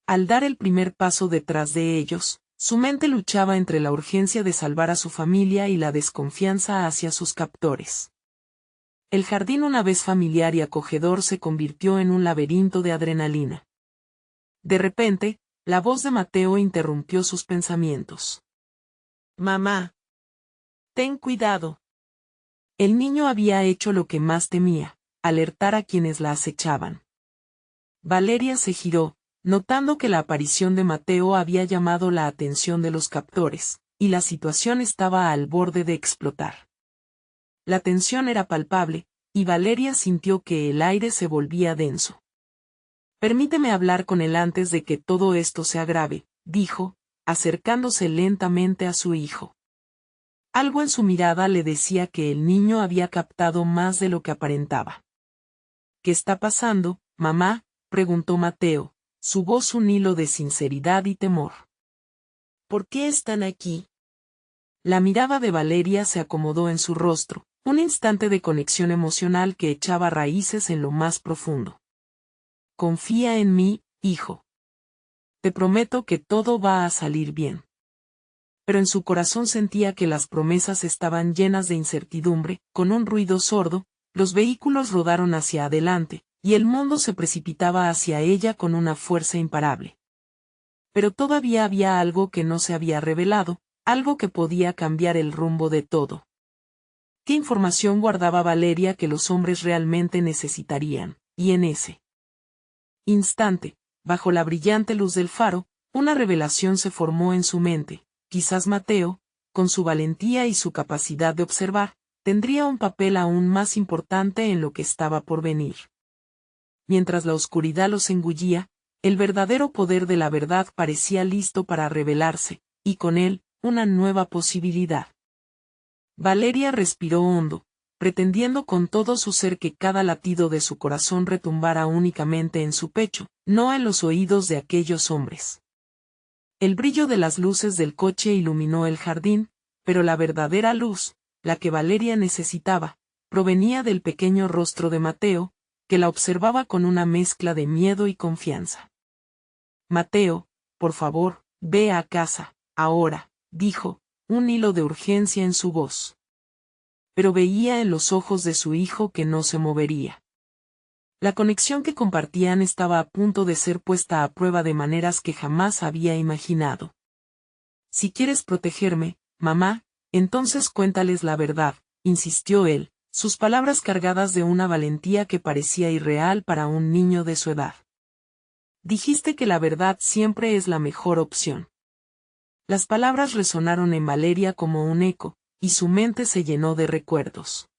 Al dar el primer paso detrás de ellos, su mente luchaba entre la urgencia de salvar a su familia y la desconfianza hacia sus captores. El jardín, una vez familiar y acogedor, se convirtió en un laberinto de adrenalina. De repente, la voz de Mateo interrumpió sus pensamientos. Mamá. Ten cuidado. El niño había hecho lo que más temía, alertar a quienes la acechaban. Valeria se giró, notando que la aparición de Mateo había llamado la atención de los captores, y la situación estaba al borde de explotar. La tensión era palpable, y Valeria sintió que el aire se volvía denso. Permíteme hablar con él antes de que todo esto se agrave, dijo, acercándose lentamente a su hijo. Algo en su mirada le decía que el niño había captado más de lo que aparentaba. ¿Qué está pasando, mamá?, preguntó Mateo, su voz un hilo de sinceridad y temor. ¿Por qué están aquí? La mirada de Valeria se acomodó en su rostro, Un instante de conexión emocional que echaba raíces en lo más profundo. Confía en mí, hijo. Te prometo que todo va a salir bien. Pero en su corazón sentía que las promesas estaban llenas de incertidumbre. Con un ruido sordo, los vehículos rodaron hacia adelante, y el mundo se precipitaba hacia ella con una fuerza imparable. Pero todavía había algo que no se había revelado, algo que podía cambiar el rumbo de todo. ¿Qué información guardaba Valeria que los hombres realmente necesitarían? Y en ese instante, bajo la brillante luz del faro, una revelación se formó en su mente. Quizás Mateo, con su valentía y su capacidad de observar, tendría un papel aún más importante en lo que estaba por venir. Mientras la oscuridad los engullía, el verdadero poder de la verdad parecía listo para revelarse, y con él, una nueva posibilidad. Valeria respiró hondo, pretendiendo con todo su ser que cada latido de su corazón retumbara únicamente en su pecho, no en los oídos de aquellos hombres. El brillo de las luces del coche iluminó el jardín, pero la verdadera luz, la que Valeria necesitaba, provenía del pequeño rostro de Mateo, que la observaba con una mezcla de miedo y confianza. Mateo, por favor, ve a casa, ahora, dijo, un hilo de urgencia en su voz. Pero veía en los ojos de su hijo que no se movería. La conexión que compartían estaba a punto de ser puesta a prueba de maneras que jamás había imaginado. Si quieres protegerme, mamá, entonces cuéntales la verdad, insistió él, sus palabras cargadas de una valentía que parecía irreal para un niño de su edad. Dijiste que la verdad siempre es la mejor opción. Las palabras resonaron en Valeria como un eco, y su mente se llenó de recuerdos.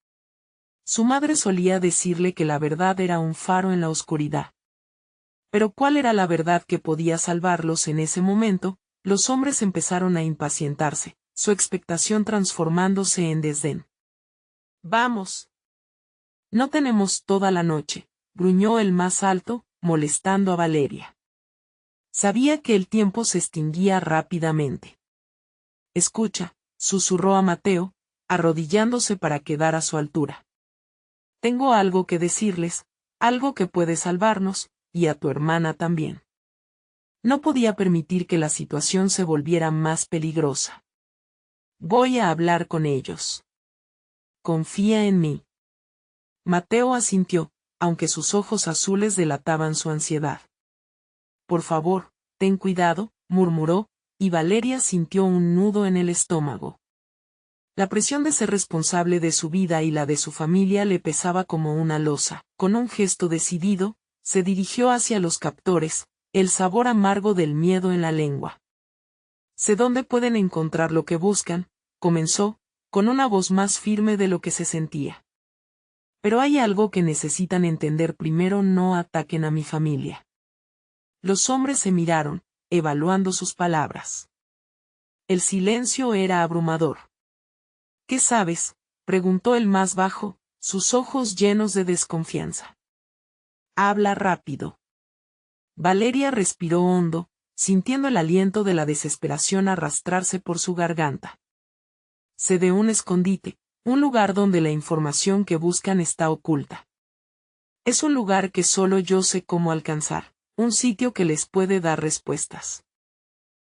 Su madre solía decirle que la verdad era un faro en la oscuridad. Pero ¿cuál era la verdad que podía salvarlos en ese momento? Los hombres empezaron a impacientarse, su expectación transformándose en desdén. Vamos. No tenemos toda la noche, gruñó el más alto, molestando a Valeria. Sabía que el tiempo se extinguía rápidamente. Escucha, susurró a Mateo, arrodillándose para quedar a su altura. Tengo algo que decirles, algo que puede salvarnos, y a tu hermana también. No podía permitir que la situación se volviera más peligrosa. Voy a hablar con ellos. Confía en mí. Mateo asintió, aunque sus ojos azules delataban su ansiedad. Por favor, ten cuidado, murmuró, y Valeria sintió un nudo en el estómago. La presión de ser responsable de su vida y la de su familia le pesaba como una losa. Con un gesto decidido, se dirigió hacia los captores, el sabor amargo del miedo en la lengua. Sé dónde pueden encontrar lo que buscan, comenzó, con una voz más firme de lo que se sentía. Pero hay algo que necesitan entender primero: no ataquen a mi familia. Los hombres se miraron, evaluando sus palabras. El silencio era abrumador. ¿Qué sabes?, preguntó el más bajo, sus ojos llenos de desconfianza. Habla rápido. Valeria respiró hondo, sintiendo el aliento de la desesperación arrastrarse por su garganta. Sé de un escondite, un lugar donde la información que buscan está oculta. Es un lugar que solo yo sé cómo alcanzar, un sitio que les puede dar respuestas.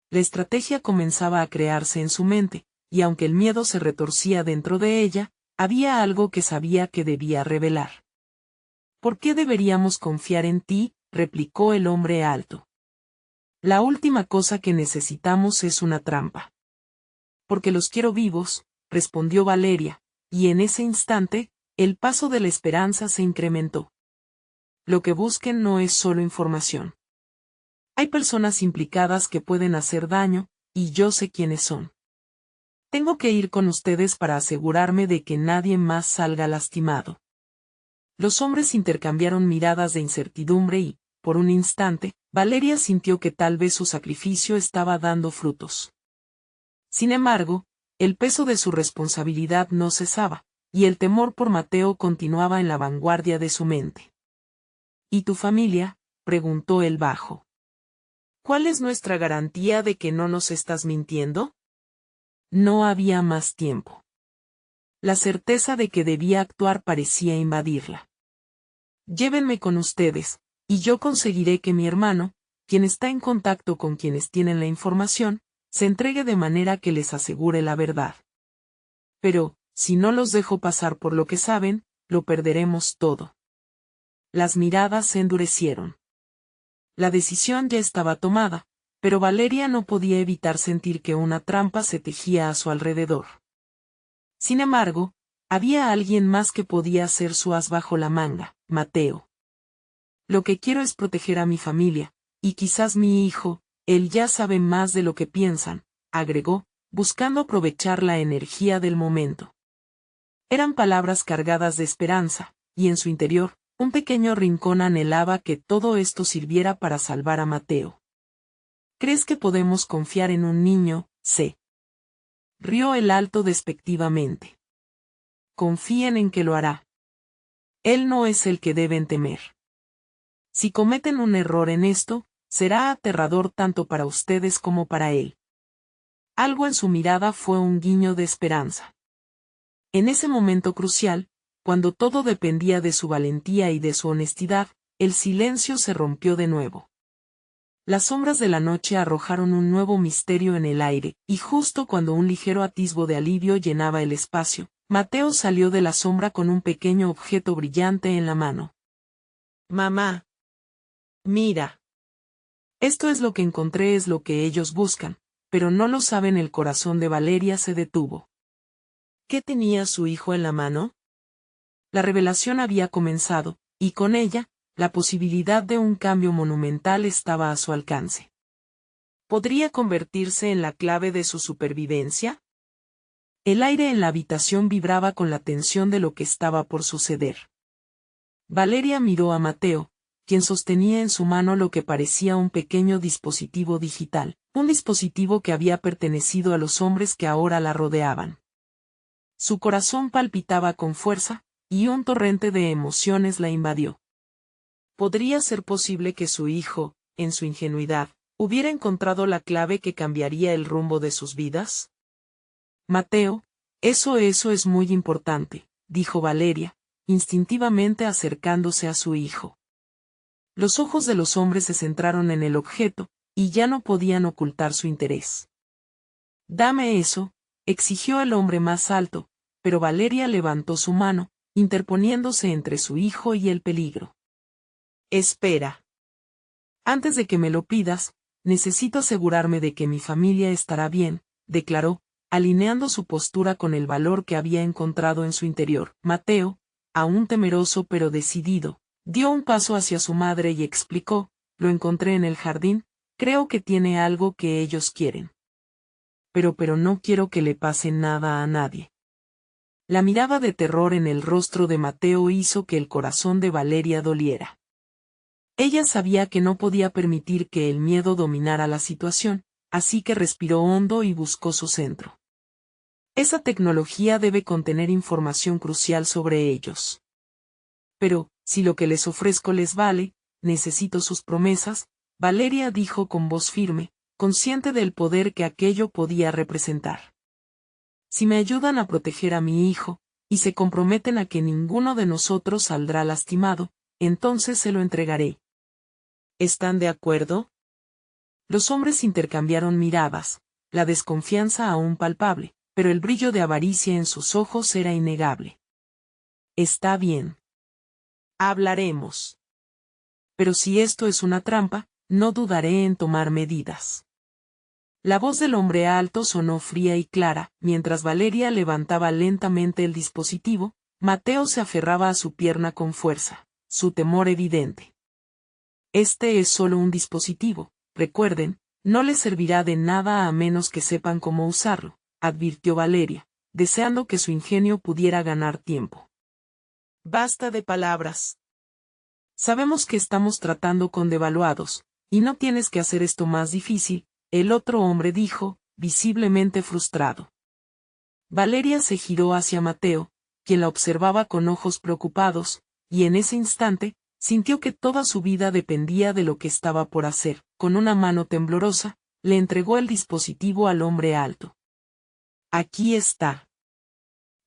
La estrategia comenzaba a crearse en su mente, y aunque el miedo se retorcía dentro de ella, había algo que sabía que debía revelar. ¿Por qué deberíamos confiar en ti?, replicó el hombre alto. La última cosa que necesitamos es una trampa. Porque los quiero vivos, respondió Valeria, y en ese instante, el paso de la esperanza se incrementó. Lo que busquen no es solo información. Hay personas implicadas que pueden hacer daño, y yo sé quiénes son. Tengo que ir con ustedes para asegurarme de que nadie más salga lastimado. Los hombres intercambiaron miradas de incertidumbre y, por un instante, Valeria sintió que tal vez su sacrificio estaba dando frutos. Sin embargo, el peso de su responsabilidad no cesaba, y el temor por Mateo continuaba en la vanguardia de su mente. ¿Y tu familia?, preguntó el bajo. ¿Cuál es nuestra garantía de que no nos estás mintiendo? No había más tiempo. La certeza de que debía actuar parecía invadirla. Llévenme con ustedes, y yo conseguiré que mi hermano, quien está en contacto con quienes tienen la información, se entregue de manera que les asegure la verdad. Pero, si no los dejo pasar por lo que saben, lo perderemos todo. Las miradas se endurecieron. La decisión ya estaba tomada, pero Valeria no podía evitar sentir que una trampa se tejía a su alrededor. Sin embargo, había alguien más que podía hacer su as bajo la manga, Mateo. Lo que quiero es proteger a mi familia, y quizás mi hijo, él ya sabe más de lo que piensan, agregó, buscando aprovechar la energía del momento. Eran palabras cargadas de esperanza, y en su interior, un pequeño rincón anhelaba que todo esto sirviera para salvar a Mateo. ¿Crees que podemos confiar en un niño, C? Rió el alto despectivamente. Confíen en que lo hará. Él no es el que deben temer. Si cometen un error en esto, será aterrador tanto para ustedes como para él. Algo en su mirada fue un guiño de esperanza. En ese momento crucial, cuando todo dependía de su valentía y de su honestidad, el silencio se rompió de nuevo. Las sombras de la noche arrojaron un nuevo misterio en el aire, y justo cuando un ligero atisbo de alivio llenaba el espacio, Mateo salió de la sombra con un pequeño objeto brillante en la mano. Mamá. Mira. Esto es lo que encontré, es lo que ellos buscan, pero no lo saben. El corazón de Valeria se detuvo. ¿Qué tenía su hijo en la mano? La revelación había comenzado, y con ella, la posibilidad de un cambio monumental estaba a su alcance. ¿Podría convertirse en la clave de su supervivencia? El aire en la habitación vibraba con la tensión de lo que estaba por suceder. Valeria miró a Mateo, quien sostenía en su mano lo que parecía un pequeño dispositivo digital, un dispositivo que había pertenecido a los hombres que ahora la rodeaban. Su corazón palpitaba con fuerza, y un torrente de emociones la invadió. ¿Podría ser posible que su hijo, en su ingenuidad, hubiera encontrado la clave que cambiaría el rumbo de sus vidas? Mateo, eso es muy importante, dijo Valeria, instintivamente acercándose a su hijo. Los ojos de los hombres se centraron en el objeto, y ya no podían ocultar su interés. Dame eso, exigió el hombre más alto, pero Valeria levantó su mano, interponiéndose entre su hijo y el peligro. Espera. Antes de que me lo pidas, necesito asegurarme de que mi familia estará bien, declaró, alineando su postura con el valor que había encontrado en su interior. Mateo, aún temeroso pero decidido, dio un paso hacia su madre y explicó, lo encontré en el jardín, creo que tiene algo que ellos quieren. Pero no quiero que le pase nada a nadie. La mirada de terror en el rostro de Mateo hizo que el corazón de Valeria doliera. Ella sabía que no podía permitir que el miedo dominara la situación, así que respiró hondo y buscó su centro. Esa tecnología debe contener información crucial sobre ellos. Pero, si lo que les ofrezco les vale, necesito sus promesas, Valeria dijo con voz firme, consciente del poder que aquello podía representar. Si me ayudan a proteger a mi hijo, y se comprometen a que ninguno de nosotros saldrá lastimado, entonces se lo entregaré. ¿Están de acuerdo? Los hombres intercambiaron miradas, la desconfianza aún palpable, pero el brillo de avaricia en sus ojos era innegable. Está bien. Hablaremos. Pero si esto es una trampa, no dudaré en tomar medidas. La voz del hombre alto sonó fría y clara, mientras Valeria levantaba lentamente el dispositivo, Mateo se aferraba a su pierna con fuerza, su temor evidente. Este es solo un dispositivo, recuerden, no les servirá de nada a menos que sepan cómo usarlo, advirtió Valeria, deseando que su ingenio pudiera ganar tiempo. Basta de palabras. Sabemos que estamos tratando con devaluados, y no tienes que hacer esto más difícil, el otro hombre dijo, visiblemente frustrado. Valeria se giró hacia Mateo, quien la observaba con ojos preocupados, y en ese instante, sintió que toda su vida dependía de lo que estaba por hacer. Con una mano temblorosa, le entregó el dispositivo al hombre alto. Aquí está.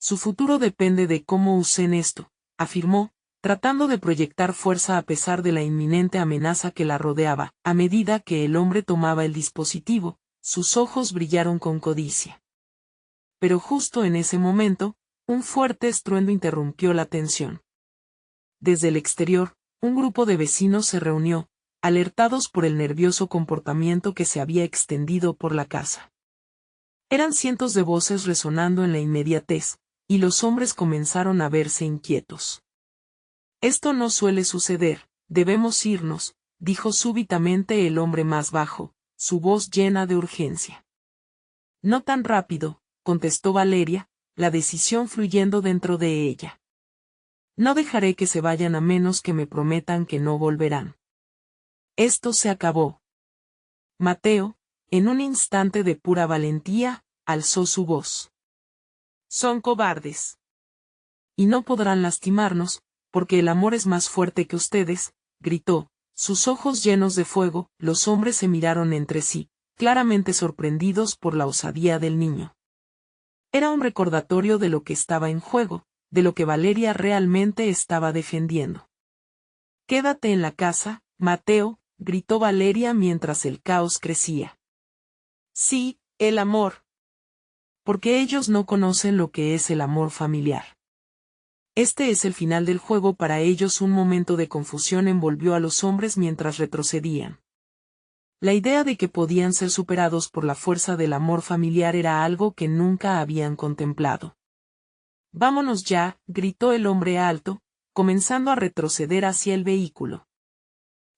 Su futuro depende de cómo usen esto, afirmó, tratando de proyectar fuerza a pesar de la inminente amenaza que la rodeaba. A medida que el hombre tomaba el dispositivo, sus ojos brillaron con codicia. Pero justo en ese momento, un fuerte estruendo interrumpió la tensión. Desde el exterior, un grupo de vecinos se reunió, alertados por el nervioso comportamiento que se había extendido por la casa. Eran cientos de voces resonando en la inmediatez, y los hombres comenzaron a verse inquietos. Esto no suele suceder, debemos irnos, dijo súbitamente el hombre más bajo, su voz llena de urgencia. No tan rápido, contestó Valeria, la decisión fluyendo dentro de ella. No dejaré que se vayan a menos que me prometan que no volverán. Esto se acabó. Mateo, en un instante de pura valentía, alzó su voz. Son cobardes. Y no podrán lastimarnos, porque el amor es más fuerte que ustedes, gritó, sus ojos llenos de fuego. Los hombres se miraron entre sí, claramente sorprendidos por la osadía del niño. Era un recordatorio de lo que estaba en juego, de lo que Valeria realmente estaba defendiendo. Quédate en la casa, Mateo, gritó Valeria mientras el caos crecía. Sí, el amor. Porque ellos no conocen lo que es el amor familiar. Este es el final del juego para ellos. Un momento de confusión envolvió a los hombres mientras retrocedían. La idea de que podían ser superados por la fuerza del amor familiar era algo que nunca habían contemplado. Vámonos ya, gritó el hombre alto, comenzando a retroceder hacia el vehículo.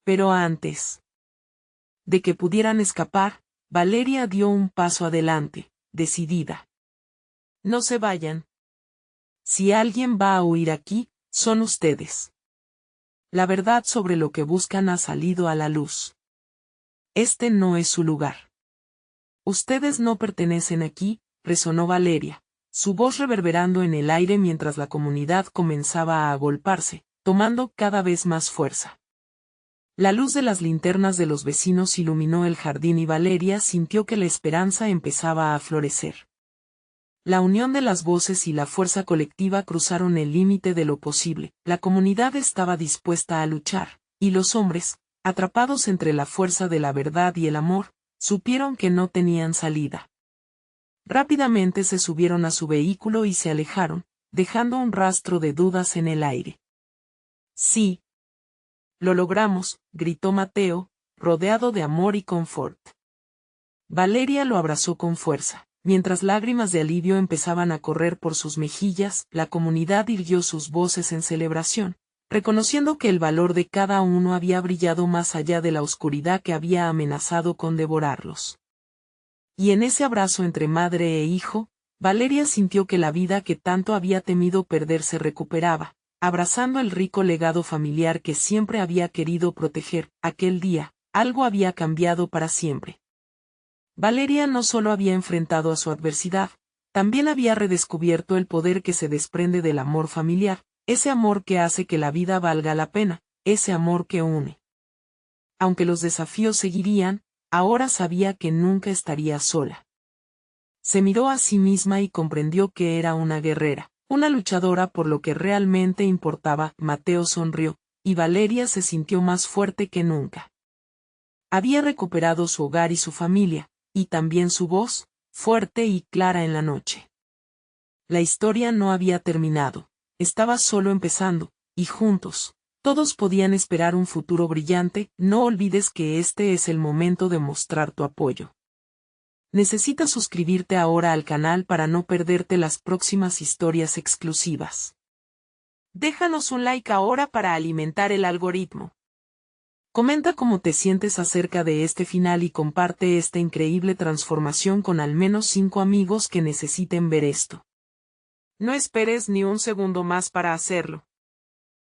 Pero antes de que pudieran escapar, Valeria dio un paso adelante, decidida. No se vayan. Si alguien va a huir aquí, son ustedes. La verdad sobre lo que buscan ha salido a la luz. Este no es su lugar. Ustedes no pertenecen aquí, resonó Valeria, su voz reverberando en el aire mientras la comunidad comenzaba a agolparse, tomando cada vez más fuerza. La luz de las linternas de los vecinos iluminó el jardín y Valeria sintió que la esperanza empezaba a florecer. La unión de las voces y la fuerza colectiva cruzaron el límite de lo posible. La comunidad estaba dispuesta a luchar, y los hombres, atrapados entre la fuerza de la verdad y el amor, supieron que no tenían salida. Rápidamente se subieron a su vehículo y se alejaron, dejando un rastro de dudas en el aire. Sí. Lo logramos, gritó Mateo, rodeado de amor y confort. Valeria lo abrazó con fuerza. Mientras lágrimas de alivio empezaban a correr por sus mejillas, la comunidad irguió sus voces en celebración, reconociendo que el valor de cada uno había brillado más allá de la oscuridad que había amenazado con devorarlos. Y en ese abrazo entre madre e hijo, Valeria sintió que la vida que tanto había temido perder se recuperaba, abrazando el rico legado familiar que siempre había querido proteger. Aquel día, algo había cambiado para siempre. Valeria no solo había enfrentado a su adversidad, también había redescubierto el poder que se desprende del amor familiar, ese amor que hace que la vida valga la pena, ese amor que une. Aunque los desafíos seguirían, ahora sabía que nunca estaría sola. Se miró a sí misma y comprendió que era una guerrera, una luchadora por lo que realmente importaba. Mateo sonrió, y Valeria se sintió más fuerte que nunca. Había recuperado su hogar y su familia, y también su voz, fuerte y clara en la noche. La historia no había terminado, estaba solo empezando, y juntos, todos podían esperar un futuro brillante. No olvides que este es el momento de mostrar tu apoyo. Necesitas suscribirte ahora al canal para no perderte las próximas historias exclusivas. Déjanos un like ahora para alimentar el algoritmo. Comenta cómo te sientes acerca de este final y comparte esta increíble transformación con al menos 5 amigos que necesiten ver esto. No esperes ni un segundo más para hacerlo.